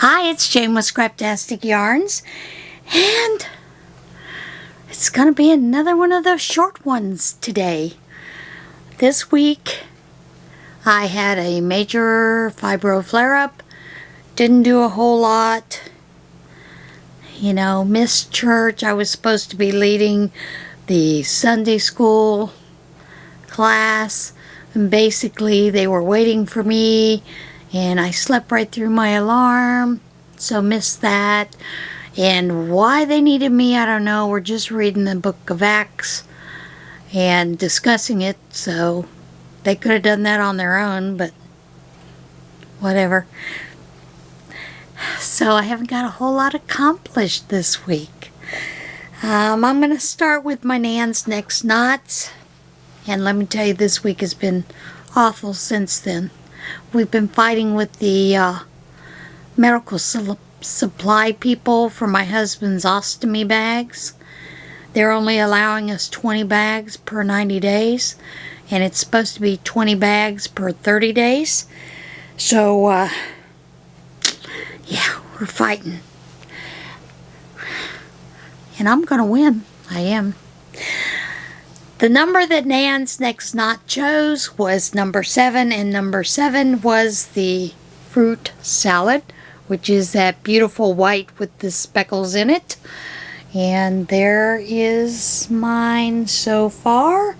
Hi, it's Jane with Scraptasticyarns, and it's going to be another one of those short ones today. This week, I had a major fibro flare-up. Didn't do a whole lot. You know, missed church. I was supposed to be leading the Sunday school class, and basically they were waiting for me. And I slept right through my alarm, so missed that. And why they needed me, I don't know. We're just reading the book of Acts and discussing it, so they could have done that on their own, but whatever. So I haven't got a whole lot accomplished this week. I'm going to start with my Nan's next knots. And let me tell you, this week has been awful since then. We've been fighting with the medical supply people for my husband's ostomy bags. They're only allowing us 20 bags per 90 days, and it's supposed to be 20 bags per 30 days. So, yeah, we're fighting. And I'm going to win. I am. The number that Nan's next knot chose was number 7, and number 7 was the fruit salad, which is that beautiful white with the speckles in it. And there is mine so far.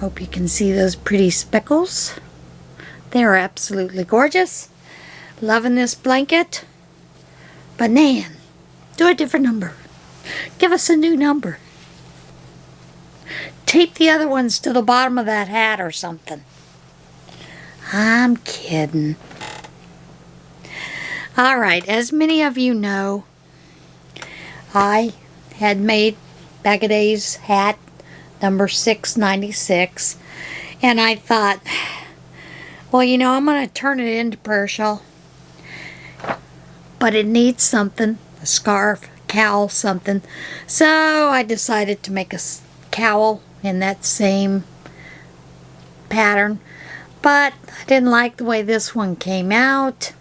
Hope you can see those pretty speckles. They're absolutely gorgeous. Loving this blanket. But Nan, do a different number. Give us a new number. Tape the other ones to the bottom of that hat or something. I'm kidding. Alright, as many of you know, I had made Back a Day's hat number 696, and I thought, well, you know, I'm going to turn it into prayer shawl, but it needs something, a scarf, cowl, something, so I decided to make a cowl in that same pattern, but I didn't like the way this one came out.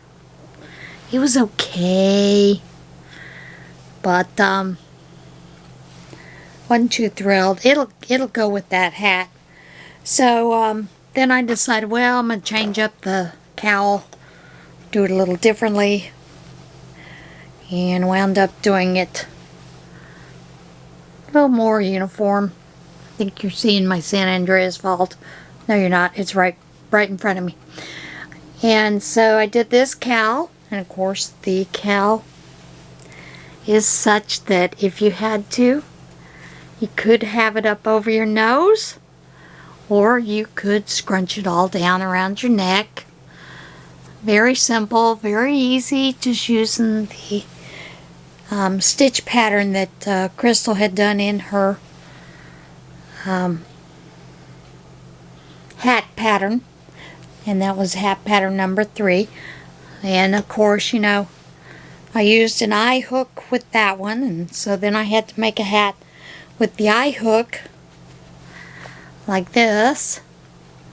It was okay, but wasn't too thrilled. It'll go with that hat. So then I decided, well, I'm gonna change up the cowl, do it a little differently, and wound up doing it a little more uniform. I think you're seeing my San Andreas vault. No, you're not. It's right in front of me. And so I did this cowl, and of course the cowl is such that if you had to, you could have it up over your nose, or you could scrunch it all down around your neck. Very simple, very easy, just using the stitch pattern that Crystal had done in her hat pattern, and that was hat pattern number 3. And of course, you know, I used an eye hook with that one, and so then I had to make a hat with the eye hook like this.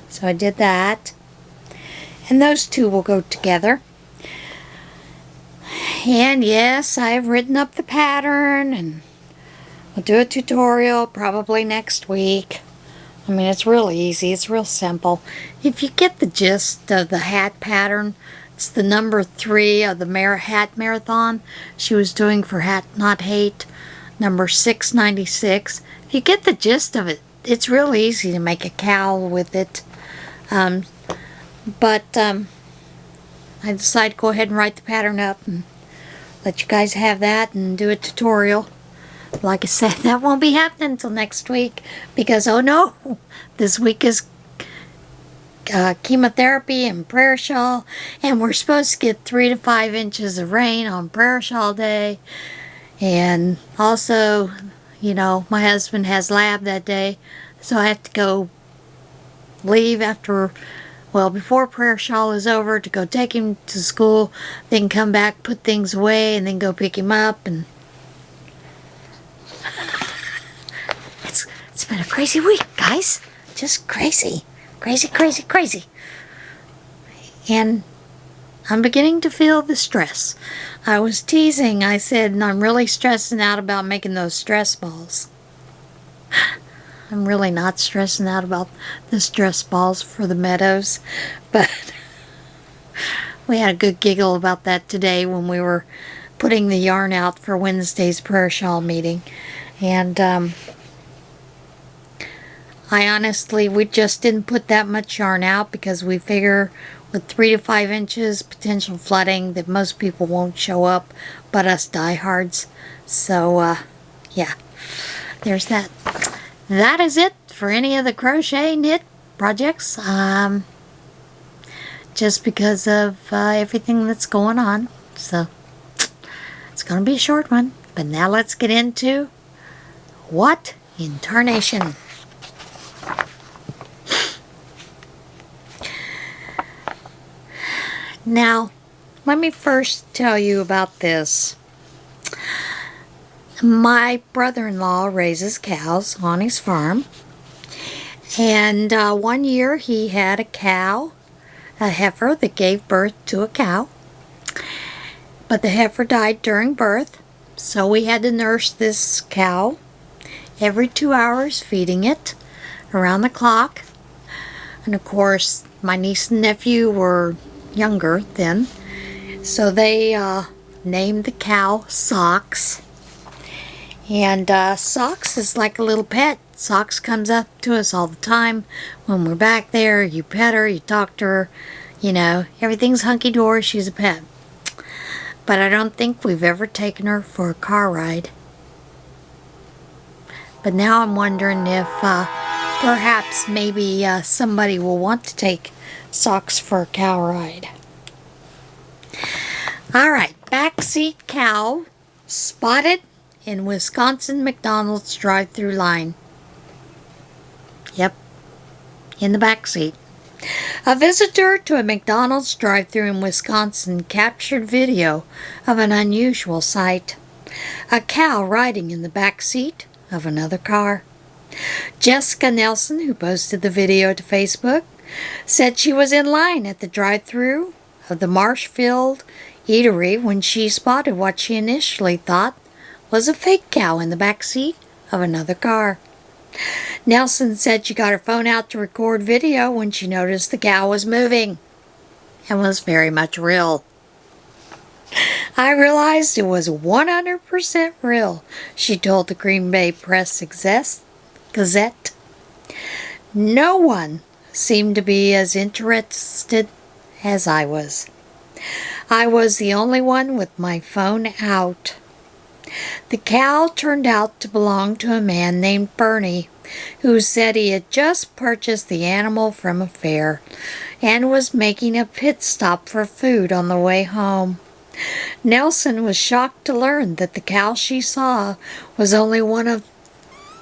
So I did that, and those two will go together. And yes, I've written up the pattern, and I'll do a tutorial probably next week. I mean, it's real easy. It's real simple. If you get the gist of the hat pattern, it's the number 3 of the hat marathon she was doing for Hat Not Hate, number 696. If you get the gist of it, it's real easy to make a cowl with it. But I decided to go ahead and write the pattern up and let you guys have that and do a tutorial. Like I said, that won't be happening until next week because, oh no, this week is chemotherapy and prayer shawl, and we're supposed to get 3 to 5 inches of rain on prayer shawl day. And also, you know, my husband has lab that day, so I have to go leave after, well, before prayer shawl is over to go take him to school, then come back, put things away, and then go pick him up. And it's been a crazy week, guys. Just crazy. Crazy, crazy, crazy. And I'm beginning to feel the stress. I was teasing. I said, I'm really stressing out about making those stress balls. I'm really not stressing out about the stress balls for the meadows, but we had a good giggle about that today when we were putting the yarn out for Wednesday's prayer shawl meeting. And I honestly, we just didn't put that much yarn out because we figure with 3 to 5 inches potential flooding that most people won't show up but us diehards. So yeah, there's that. That is it for any of the crochet knit projects. Just because of everything that's going on. So it's going to be a short one. But now let's get into what in tarnation. Now, let me first tell you about this. My brother-in-law raises cows on his farm. And one year he had a cow, a heifer that gave birth to a cow. But the heifer died during birth, so we had to nurse this cow every 2 hours, feeding it around the clock. And of course, my niece and nephew were younger then, so they named the cow Socks. And Socks is like a little pet. Socks comes up to us all the time when we're back there. You pet her, you talk to her, you know, everything's hunky-dory. She's a pet. But I don't think we've ever taken her for a car ride. But now I'm wondering if perhaps maybe somebody will want to take Socks for a cow ride. Alright, Backseat Cow spotted in Wisconsin McDonald's drive-thru line. Yep, in the back seat. A visitor to a McDonald's drive-thru in Wisconsin captured video of an unusual sight. A cow riding in the back seat of another car. Jessica Nelson, who posted the video to Facebook, said she was in line at the drive-thru of the Marshfield Eatery when she spotted what she initially thought was a fake cow in the back seat of another car. Nelson said she got her phone out to record video when she noticed the cow was moving and was very much real. I realized it was 100% real, she told the Green Bay Press Gazette. No one seemed to be as interested as I was. I was the only one with my phone out. The cow turned out to belong to a man named Bernie, who said he had just purchased the animal from a fair and was making a pit stop for food on the way home. Nelson was shocked to learn that the cow she saw was only one of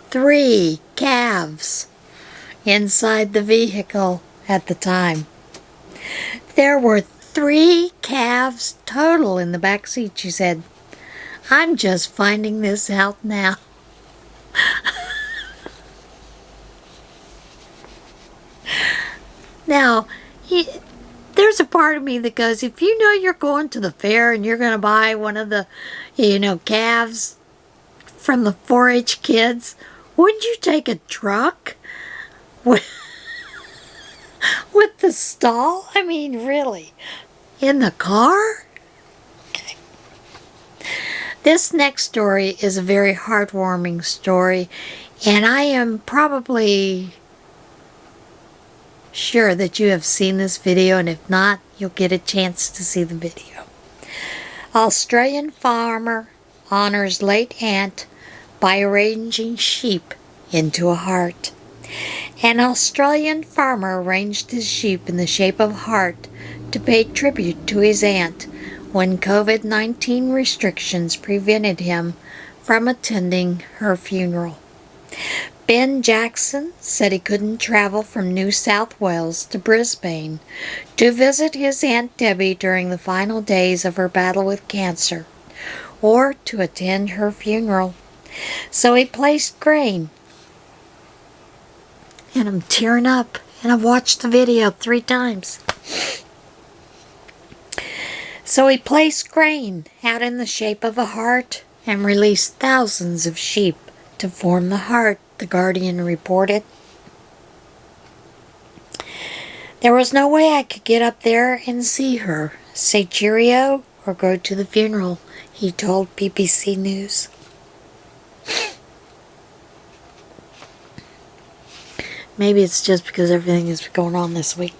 3 calves inside the vehicle at the time. There were 3 calves total in the back seat, she said. I'm just finding this out now. Now, there's a part of me that goes, if you know you're going to the fair and you're going to buy one of the, calves from the 4-H kids, wouldn't you take a truck with the stall? I mean, really? In the car? Okay. This next story is a very heartwarming story, and I am probably sure that you have seen this video, and if not, you'll get a chance to see the video. Australian farmer honors late aunt by arranging sheep into a heart. An Australian farmer arranged his sheep in the shape of a heart to pay tribute to his aunt when COVID-19 restrictions prevented him from attending her funeral. Ben Jackson said he couldn't travel from New South Wales to Brisbane to visit his Aunt Debbie during the final days of her battle with cancer or to attend her funeral. So he placed grain. And I'm tearing up, and I've watched the video 3 times. So he placed grain out in the shape of a heart and released thousands of sheep to form the heart, the Guardian reported. There was no way I could get up there and see her, say cheerio, or go to the funeral, he told BBC News. Maybe it's just because everything is going on this week.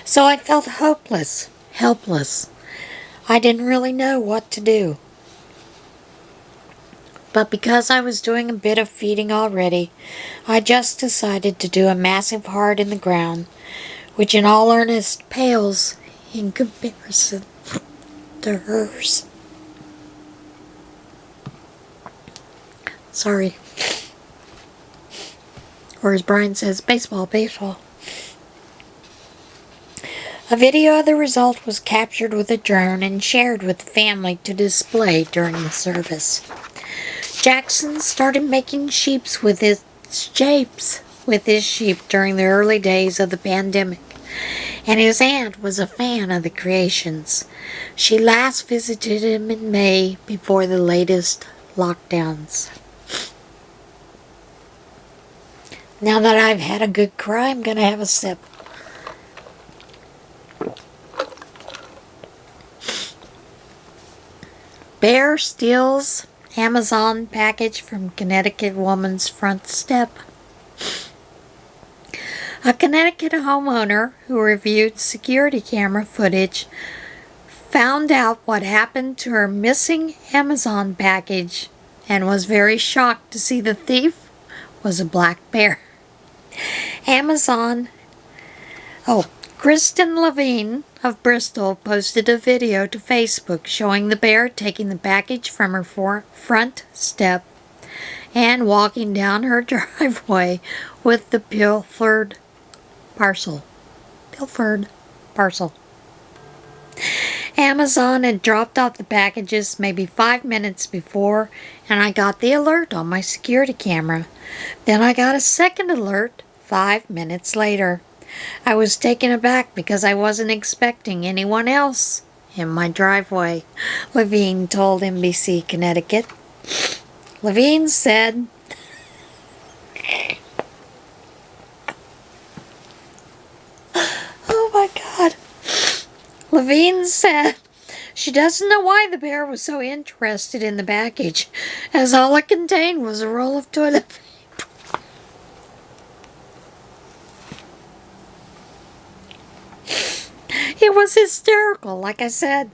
So I felt hopeless, helpless. I didn't really know what to do. But because I was doing a bit of feeding already, I just decided to do a massive heart in the ground, which in all earnest pales in comparison to hers. Sorry. Or as Brian says, baseball, baseball. A video of the result was captured with a drone and shared with the family to display during the service. Jackson started making shapes with his sheep during the early days of the pandemic, and his aunt was a fan of the creations. She last visited him in May before the latest lockdowns. Now that I've had a good cry, I'm going to have a sip. Bear steals Amazon package from Connecticut woman's front step. A Connecticut homeowner who reviewed security camera footage found out what happened to her missing Amazon package and was very shocked to see the thief was a black bear. Kristen Levine of Bristol posted a video to Facebook showing the bear taking the package from her front step and walking down her driveway with the pilfered parcel. Amazon had dropped off the packages maybe 5 minutes before, and I got the alert on my security camera. Then I got a second alert 5 minutes later. I was taken aback because I wasn't expecting anyone else in my driveway, Levine told NBC Connecticut. Levine said, "Oh my God." Levine said she doesn't know why the bear was so interested in the package, as all it contained was a roll of toilet paper. It was hysterical, like I said.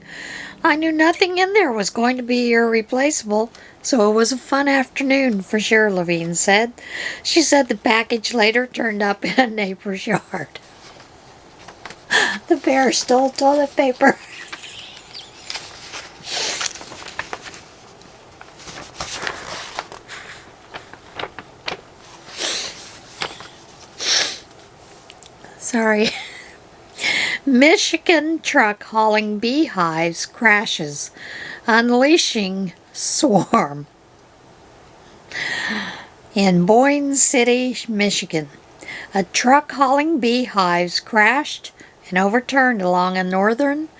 I knew nothing in there was going to be irreplaceable, so it was a fun afternoon for sure, Levine said. She said the package later turned up in a neighbor's yard. The bear stole toilet paper. Sorry. Michigan truck hauling beehives crashes, unleashing swarm. In Boyne City, Michigan, a truck hauling beehives crashed and overturned along a northern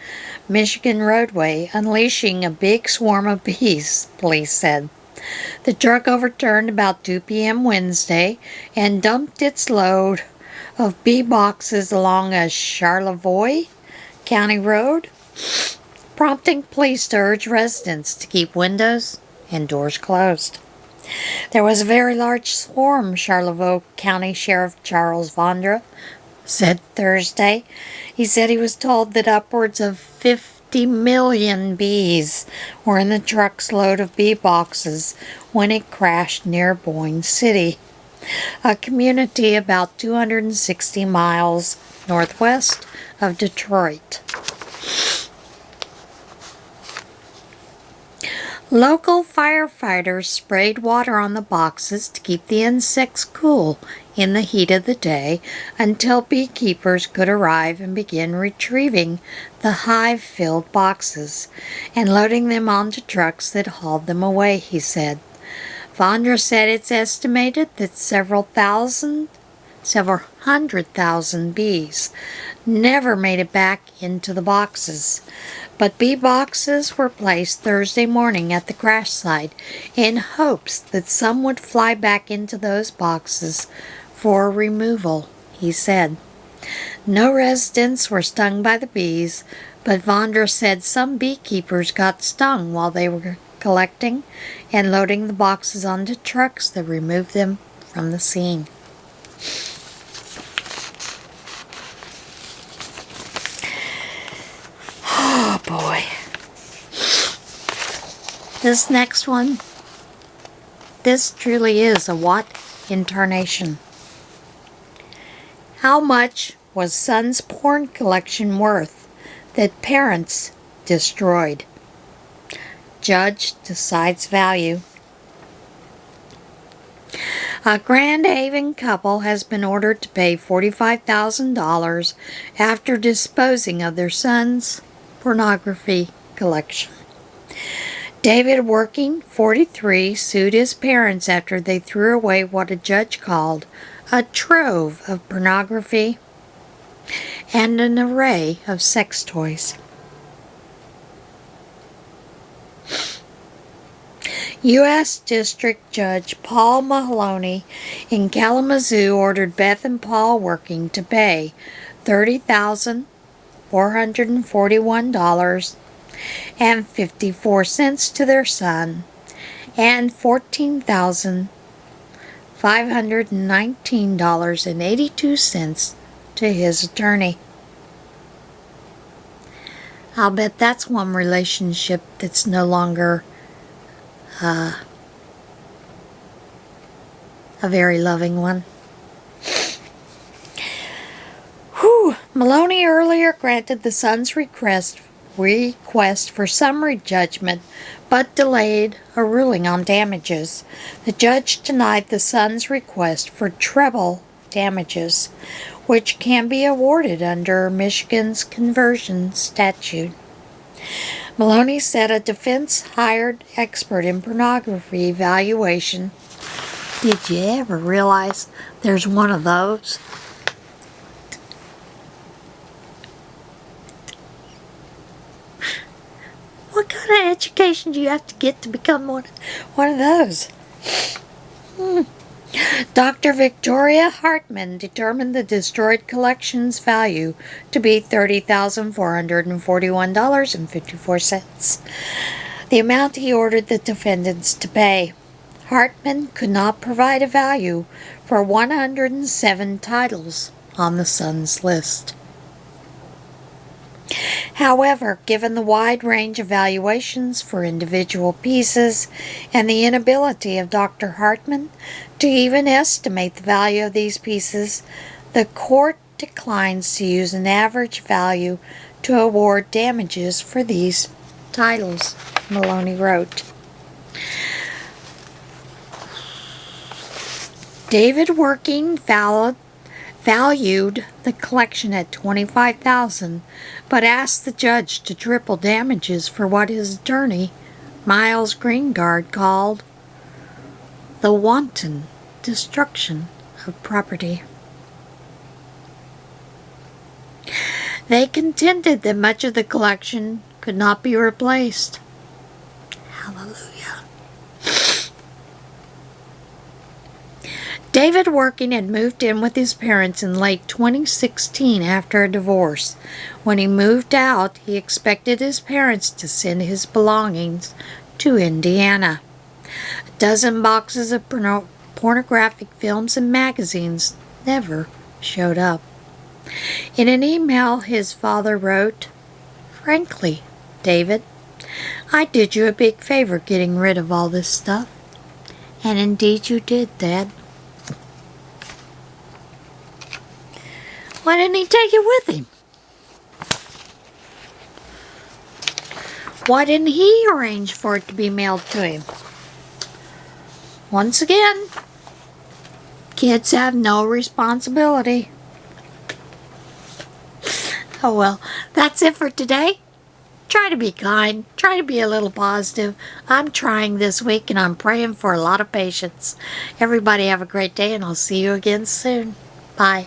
Michigan roadway, unleashing a big swarm of bees, police said. The truck overturned about 2 p.m. Wednesday and dumped its load of bee boxes along a Charlevoix County road, prompting police to urge residents to keep windows and doors closed. There was a very large swarm, Charlevoix County Sheriff Charles Vondra said Thursday. He said he was told that upwards of 50 million bees were in the truck's load of bee boxes when it crashed near Boyne City, a community about 260 miles northwest of Detroit. Local firefighters sprayed water on the boxes to keep the insects cool in the heat of the day until beekeepers could arrive and begin retrieving the hive-filled boxes and loading them onto trucks that hauled them away, he said. Vondra said it's estimated that several hundred thousand bees never made it back into the boxes. but bee boxes were placed Thursday morning at the crash site in hopes that some would fly back into those boxes for removal, he said. No residents were stung by the bees, but Vondra said some beekeepers got stung while they were collecting and loading the boxes onto trucks that removed them from the scene. Oh boy. This next one, this truly is a WIT incarnation. How much was son's porn collection worth that parents destroyed? Judge decides value. A Grand Haven couple has been ordered to pay $45,000 after disposing of their son's pornography collection. David Working, 43, sued his parents after they threw away what a judge called a trove of pornography and an array of sex toys. U.S. District Judge Paul Mahoney in Kalamazoo ordered Beth and Paul Working to pay $30,441.54 to their son and $14,519.82 to his attorney. I'll bet that's one relationship that's no longer a very loving one. Maloney earlier granted the son's request for summary judgment, but delayed a ruling on damages. The judge denied the son's request for treble damages, which can be awarded under Michigan's conversion statute. Maloney said a defense-hired expert in pornography evaluation. Did you ever realize there's one of those? What kind of education do you have to get to become one of those? Dr. Victoria Hartman determined the destroyed collection's value to be $30,441.54, the amount he ordered the defendants to pay. Hartman could not provide a value for 107 titles on the son's list. However, given the wide range of valuations for individual pieces and the inability of Dr. Hartman to even estimate the value of these pieces, the court declines to use an average value to award damages for these titles, Maloney wrote. David Working valued the collection at $25,000, but asked the judge to triple damages for what his attorney, Miles Greengard, called the wanton destruction of property. They contended that much of the collection could not be replaced. Hallelujah. David Working had moved in with his parents in late 2016 after a divorce. When he moved out, he expected his parents to send his belongings to Indiana. A dozen boxes of pornographic films and magazines never showed up. In an email, his father wrote, "Frankly, David, I did you a big favor getting rid of all this stuff." And indeed you did, Dad. Why didn't he take it with him? Why didn't he arrange for it to be mailed to him? Once again, kids have no responsibility. Oh well, that's it for today. Try to be kind. Try to be a little positive. I'm trying this week and I'm praying for a lot of patience. Everybody have a great day and I'll see you again soon. Bye.